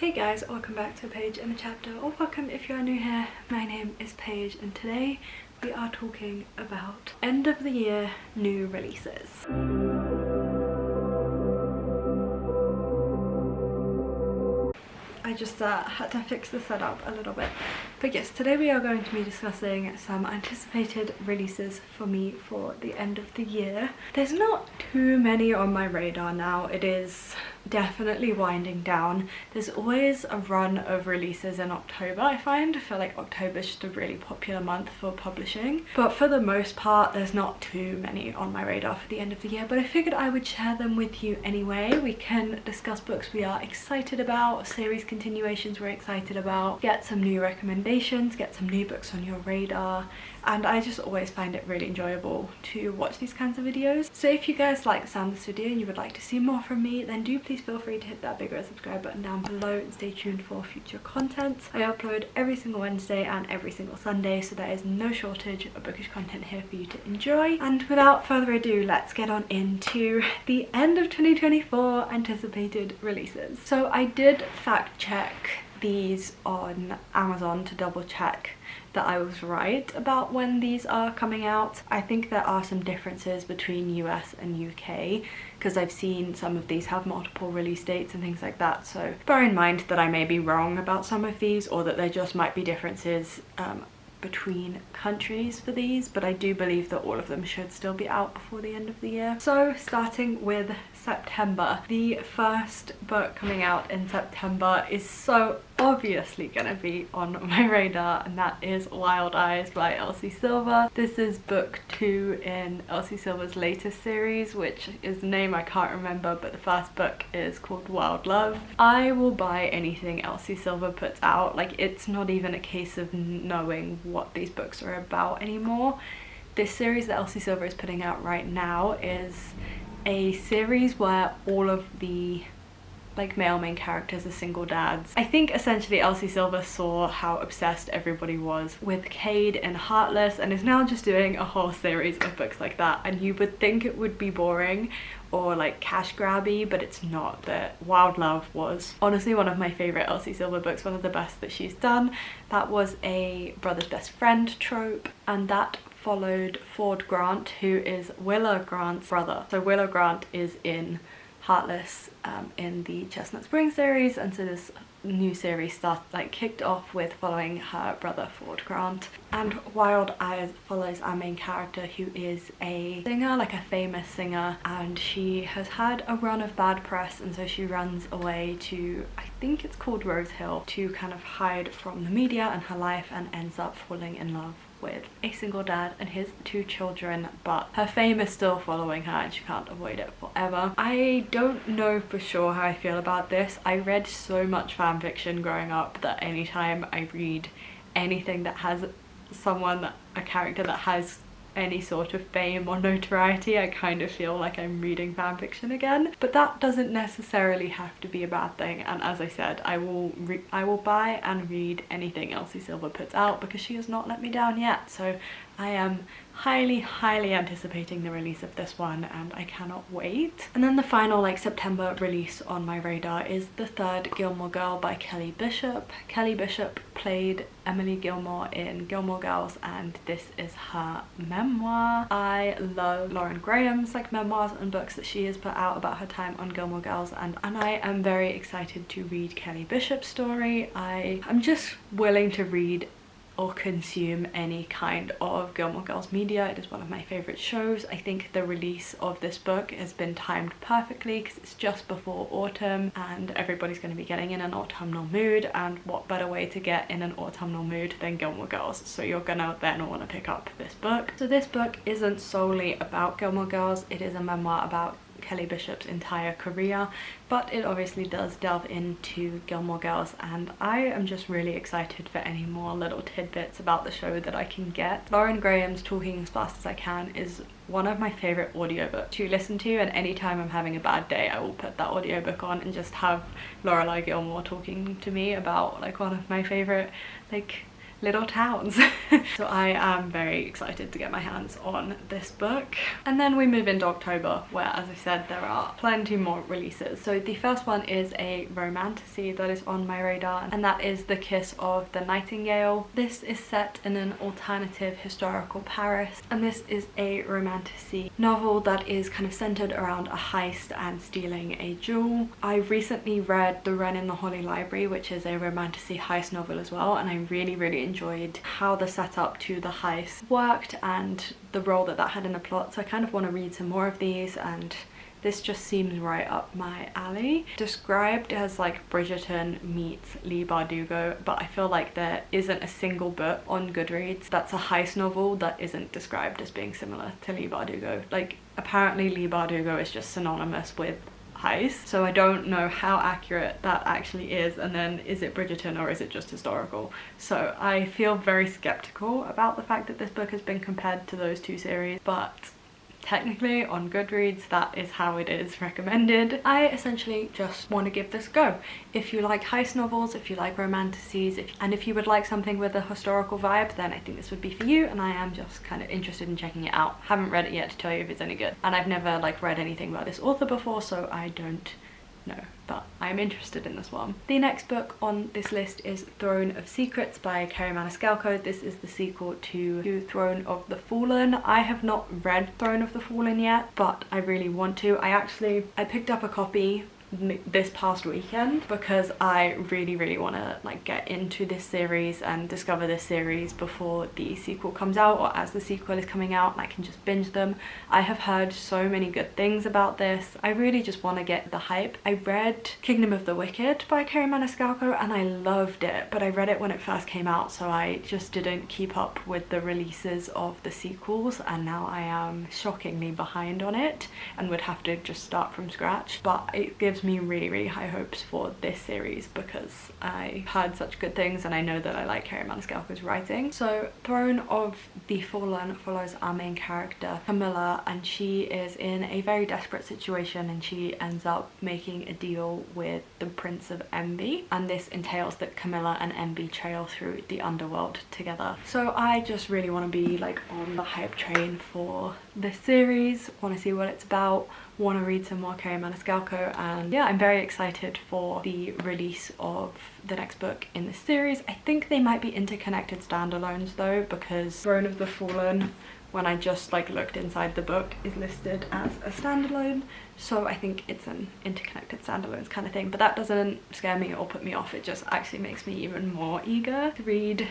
Hey guys, welcome back to Paige in the Chapter, or welcome if you are new here. My name is Paige and today we are talking about end of the year new releases. I just had to fix the setup a little bit. But yes, today we are going to be discussing some anticipated releases for me for the end of the year. There's not too many on my radar now. It is definitely winding down. There's always a run of releases in October, I find. I feel like October is just a really popular month for publishing. But for the most part, there's not too many on my radar for the end of the year. But I figured I would share them with you anyway. We can discuss books we are excited about, series continuations we're excited about, get some new recommendations, get some new books on your radar, and I just always find it really enjoyable to watch these kinds of videos. So if you guys like the sound of this video and you would like to see more from me, then do please feel free to hit that big red subscribe button down below and stay tuned for future content. I upload every single Wednesday and every single Sunday, so there is no shortage of bookish content here for you to enjoy. And without further ado, let's get on into the end of 2024 anticipated releases. So I did fact check these on Amazon to double check that I was right about when these are coming out. I think there are some differences between US and UK because I've seen some of these have multiple release dates and things like that, so bear in mind that I may be wrong about some of these, or that there just might be differences between countries for these, but I do believe that all of them should still be out before the end of the year. So starting with September, the first book coming out in September is so obviously gonna be on my radar, and that is Wild Eyes by Elsie Silver. This is book 2 in Elsie Silver's latest series, which is a name I can't remember, but the first book is called Wild Love. I will buy anything Elsie Silver puts out. Like, it's not even a case of knowing what these books are about anymore. This series that Elsie Silver is putting out right now is a series where all of the male main characters are single dads. I think essentially Elsie Silver saw how obsessed everybody was with Cade and Heartless and is now just doing a whole series of books like that, and you would think it would be boring or like cash grabby, but it's not. That Wild Love was honestly one of my favorite Elsie Silver books, one of the best that she's done. That was a brother's best friend trope, and that followed Ford Grant, who is Willa Grant's brother. So Willa Grant is in Heartless in the Chestnut Spring series, and so this new series kicked off with following her brother Ford Grant. And Wild Eyes follows our main character, who is a singer, like a famous singer, and she has had a run of bad press, and so she runs away to, I think it's called Rose Hill, to kind of hide from the media and her life, and ends up falling in love with a single dad and his 2 children, but her fame is still following her and she can't avoid it forever. I don't know for sure how I feel about this. I read so much fan fiction growing up that anytime I read anything that has a character that has any sort of fame or notoriety, I kind of feel like I'm reading fan fiction again. But that doesn't necessarily have to be a bad thing, and as I said, I will buy and read anything Elsie Silver puts out because she has not let me down yet. So I am highly anticipating the release of this one, and I cannot wait. And then the final September release on my radar is the 3rd Gilmore Girl by Kelly Bishop. Kelly Bishop played Emily Gilmore in Gilmore Girls, and this is her memoir. I love Lauren Graham's memoirs and books that she has put out about her time on Gilmore Girls, and I am very excited to read Kelly Bishop's story. I'm just willing to read or consume any kind of Gilmore Girls media. It is one of my favorite shows. I think the release of this book has been timed perfectly because it's just before autumn and everybody's going to be getting in an autumnal mood, and what better way to get in an autumnal mood than Gilmore Girls, so you're gonna then want to pick up this book. So this book isn't solely about Gilmore Girls, it is a memoir about Kelly Bishop's entire career, but it obviously does delve into Gilmore Girls, and I am just really excited for any more little tidbits about the show that I can get. Lauren Graham's Talking as Fast as I Can is one of my favorite audiobooks to listen to, and anytime I'm having a bad day I will put that audiobook on and just have Lorelai Gilmore talking to me about one of my favorite little towns. So I am very excited to get my hands on this book. And then we move into October, where, as I said, there are plenty more releases. So the first one is a romantasy that is on my radar, and that is The Kiss of the Nightingale. This is set in an alternative historical Paris, and this is a romantasy novel that is kind of centered around a heist and stealing a jewel. I recently read The Wren in the Holly Library, which is a romantasy heist novel as well, and I really enjoyed how the setup to the heist worked and the role that that had in the plot. So I kind of want to read some more of these, and this just seems right up my alley. Described as like Bridgerton meets Leigh Bardugo, but I feel like there isn't a single book on Goodreads that's a heist novel that isn't described as being similar to Leigh Bardugo. Like, apparently Leigh Bardugo is just synonymous with heist, so I don't know how accurate that actually is, and then is it Bridgerton or is it just historical? So I feel very skeptical about the fact that this book has been compared to those two series, but technically on Goodreads that is how it is recommended. I essentially just want to give this a go. If you like heist novels, if you like romantasies, and if you would like something with a historical vibe, then I think this would be for you, and I am just kind of interested in checking it out. Haven't read it yet to tell you if it's any good, and I've never like read anything about this author before, so I don't know, but I'm interested in this one. The next book on this list is Throne of Secrets by Kerri Maniscalco. This is the sequel to Throne of the Fallen. I have not read Throne of the Fallen yet, but I really want to. I picked up a copy this past weekend because I really want to like get into this series and discover this series before the sequel comes out, or as the sequel is coming out, and I can just binge them. I have heard so many good things about this. I really just want to get the hype. I read Kingdom of the Wicked by Kerri Maniscalco and I loved it, but I read it when it first came out, so I just didn't keep up with the releases of the sequels, and now I am shockingly behind on it and would have to just start from scratch. But it gives me really high hopes for this series because I heard such good things, and I know that I like Kerri Maniscalco's writing. So Throne of the Fallen follows our main character Camilla, and she is in a very desperate situation, and she ends up making a deal with the Prince of Envy, and this entails that Camilla and Envy trail through the underworld together. So I just really want to be like on the hype train for this series, want to see what it's about, want to read some more Kerri Maniscalco, and yeah, I'm very excited for the release of the next book in this series. I think they might be interconnected standalones though, because Throne of the Fallen, when I just like looked inside the book, is listed as a standalone, so I think it's an interconnected standalones kind of thing, but that doesn't scare me or put me off. It just actually makes me even more eager to read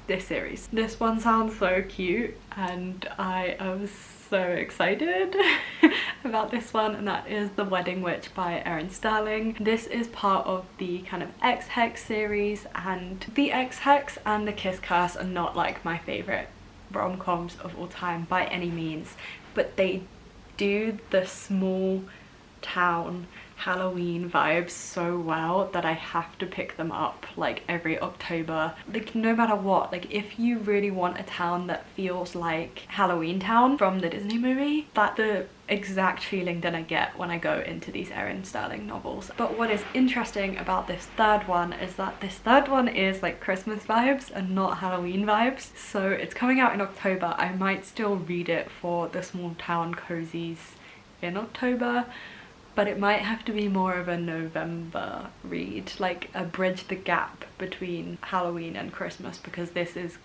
this series. This one sounds so cute, and I am so excited about this one, and that is The Wedding Witch by Erin Sterling. This is part of the kind of X-Hex series, and the X-Hex and the Kiss Curse are not like my favorite rom-coms of all time by any means, but they do the small town Halloween vibes so well that I have to pick them up like every October. Like, no matter what, like if you really want a town that feels like Halloween Town from the Disney movie, that's the exact feeling that I get when I go into these Erin Sterling novels. But what is interesting about this third one is that this third one is like Christmas vibes and not Halloween vibes. So it's coming out in October. I might still read it for the small town cozies in October, but it might have to be more of a November read, like a bridge the gap between Halloween and Christmas, because this is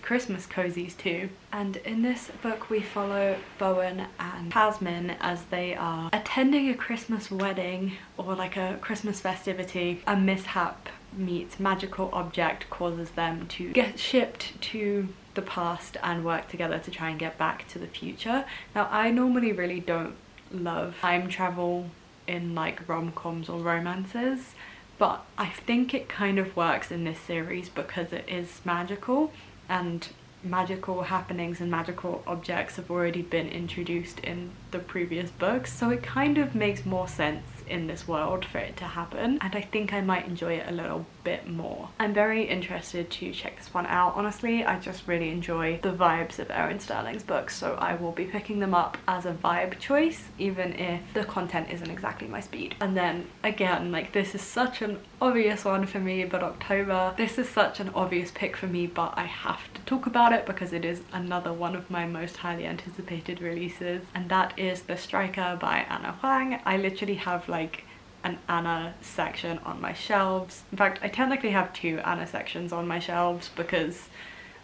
Christmas cozies too. And in this book we follow Bowen and Jasmine as they are attending a Christmas wedding, or like a Christmas festivity. A mishap meets magical object causes them to get shipped to the past and work together to try and get back to the future. Now, I normally really don't love time travel in like rom-coms or romances, but I think it kind of works in this series because it is magical, and magical happenings and magical objects have already been introduced in the previous books, so it kind of makes more sense in this world for it to happen, and I think I might enjoy it a little bit more. I'm very interested to check this one out. Honestly, I just really enjoy the vibes of Erin Sterling's books, so I will be picking them up as a vibe choice, even if the content isn't exactly my speed. And then again, like, this is such an obvious one for me, but October, this is such an obvious pick for me, but I have to talk about it because it is another one of my most highly anticipated releases, and that is The Striker by Anna Huang. I literally have like an Anna section on my shelves. In fact, I technically have two Anna sections on my shelves because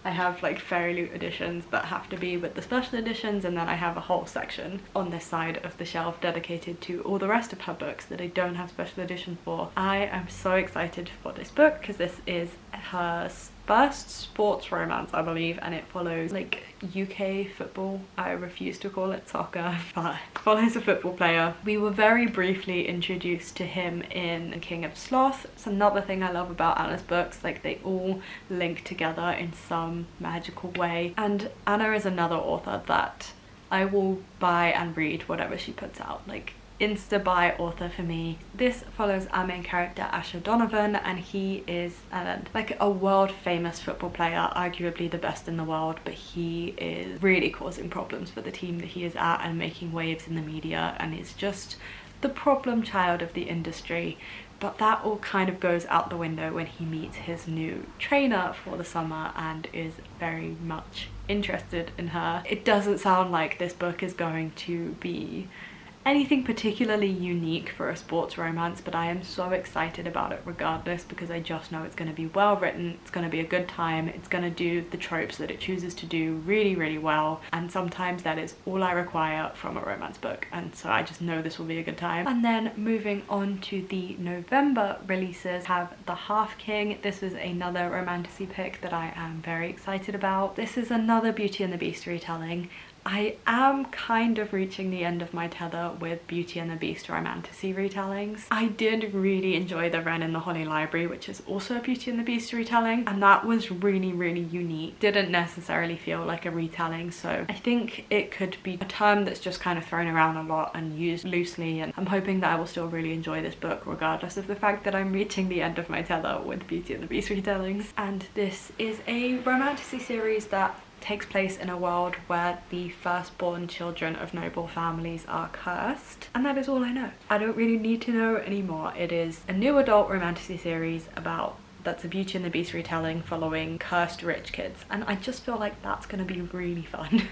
I have like Fairy Loot editions that have to be with the special editions, and then I have a whole section on this side of the shelf dedicated to all the rest of her books that I don't have special editions for. I am so excited for this book because this is her first sports romance, I believe, and it follows like UK football. I refuse to call it soccer, but it follows a football player. We were very briefly introduced to him in King of Sloth. It's another thing I love about Anna's books, like they all link together in some magical way, and Anna is another author that I will buy and read whatever she puts out. Like, insta buy author for me. This follows our main character Asher Donovan, and he is like a world famous football player, arguably the best in the world, but he is really causing problems for the team that he is at and making waves in the media, and is just the problem child of the industry. But that all kind of goes out the window when he meets his new trainer for the summer and is very much interested in her. It doesn't sound like this book is going to be anything particularly unique for a sports romance, but I am so excited about it regardless because I just know it's going to be well written, it's going to be a good time, it's going to do the tropes that it chooses to do really, really well, and sometimes that is all I require from a romance book, and so I just know this will be a good time. And then moving on to the November releases, have The Half King. This is another romantasy pick that I am very excited about. This is another Beauty and the Beast retelling. I am kind of reaching the end of my tether with Beauty and the Beast romantasy retellings. I did really enjoy The Wren in the Holly Library, which is also a Beauty and the Beast retelling, and that was really, really unique. Didn't necessarily feel like a retelling, so I think it could be a term that's just kind of thrown around a lot and used loosely, and I'm hoping that I will still really enjoy this book regardless of the fact that I'm reaching the end of my tether with Beauty and the Beast retellings. And this is a romantasy series that takes place in a world where the firstborn children of noble families are cursed, and that is all I know. I don't really need to know anymore. It is a new adult romantasy series that's a Beauty and the Beast retelling following cursed rich kids, and I just feel like that's gonna be really fun.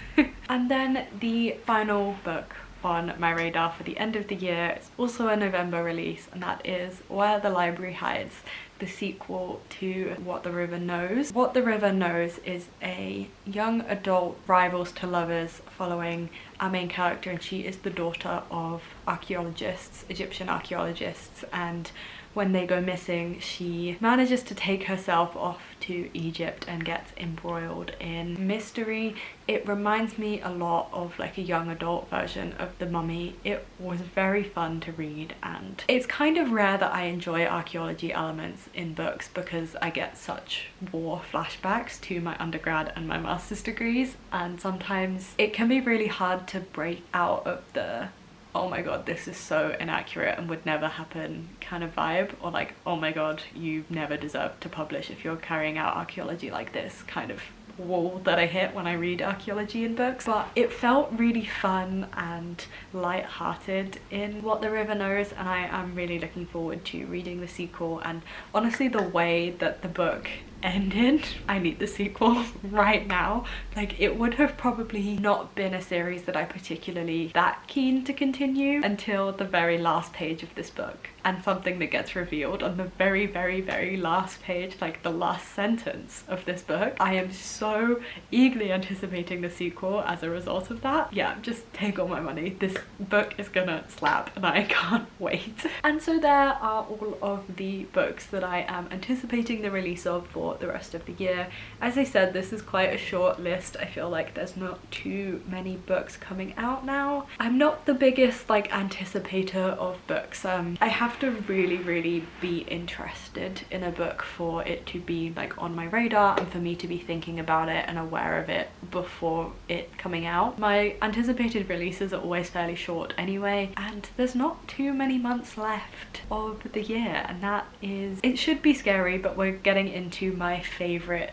And then the final book on my radar for the end of the year is also a November release, and that is Where the Library Hides, the sequel to What the River Knows. What the River Knows is a young adult rivals to lovers following our main character, and she is the daughter of archaeologists, Egyptian archaeologists, and when they go missing, she manages to take herself off to Egypt and gets embroiled in mystery. It reminds me a lot of like a young adult version of The Mummy. It was very fun to read, and it's kind of rare that I enjoy archaeology elements in books because I get such war flashbacks to my undergrad and my master's degrees, and sometimes it can be really hard to break out of the oh my god, this is so inaccurate and would never happen kind of vibe, or like, oh my god, you never deserve to publish if you're carrying out archaeology like this kind of wall that I hit when I read archaeology in books. But it felt really fun and light-hearted in What the River Knows, and I am really looking forward to reading the sequel. And honestly, the way that the book ended, I need the sequel right now. Like, it would have probably not been a series that I particularly that keen to continue until the very last page of this book, and something that gets revealed on the very, very, very last page, like the last sentence of this book. I am so eagerly anticipating the sequel as a result of that. Yeah, just take all my money. This book is gonna slap and I can't wait. And so there are all of the books that I am anticipating the release of for for the rest of the year. As I said, this is quite a short list. I feel like there's not too many books coming out now. I'm not the biggest like anticipator of books. I have to really be interested in a book for it to be like on my radar and for me to be thinking about it and aware of it before it coming out. My anticipated releases are always fairly short anyway, and there's not too many months left of the year, and that is, it should be scary, but we're getting into my favorite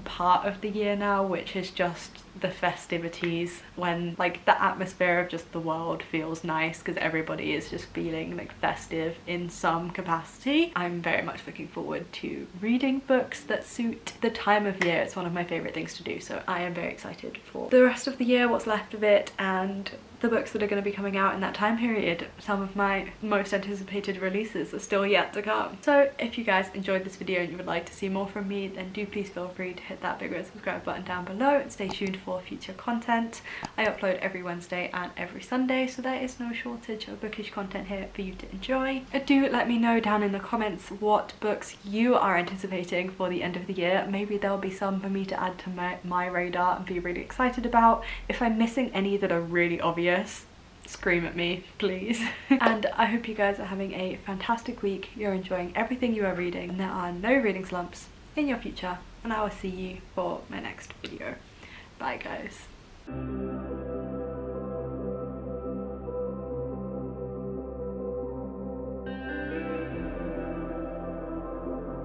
part of the year now, which is just the festivities, when like the atmosphere of just the world feels nice because everybody is just feeling like festive in some capacity. I'm very much looking forward to reading books that suit the time of year. It's one of my favorite things to do, so I am very excited for the rest of the year, what's left of it, and the books that are going to be coming out in that time period. Some of my most anticipated releases are still yet to come. So if you guys enjoyed this video and you would like to see more from me, then do please feel free to hit that big red subscribe button down below and stay tuned for future content. I upload every Wednesday and every Sunday, so there is no shortage of bookish content here for you to enjoy. Do let me know down in the comments what books you are anticipating for the end of the year. Maybe there'll be some for me to add to my radar and be really excited about. If I'm missing any that are really obvious, scream at me, please. And I hope you guys are having a fantastic week, you're enjoying everything you are reading, and there are no reading slumps in your future, and I will see you for my next video. Bye guys.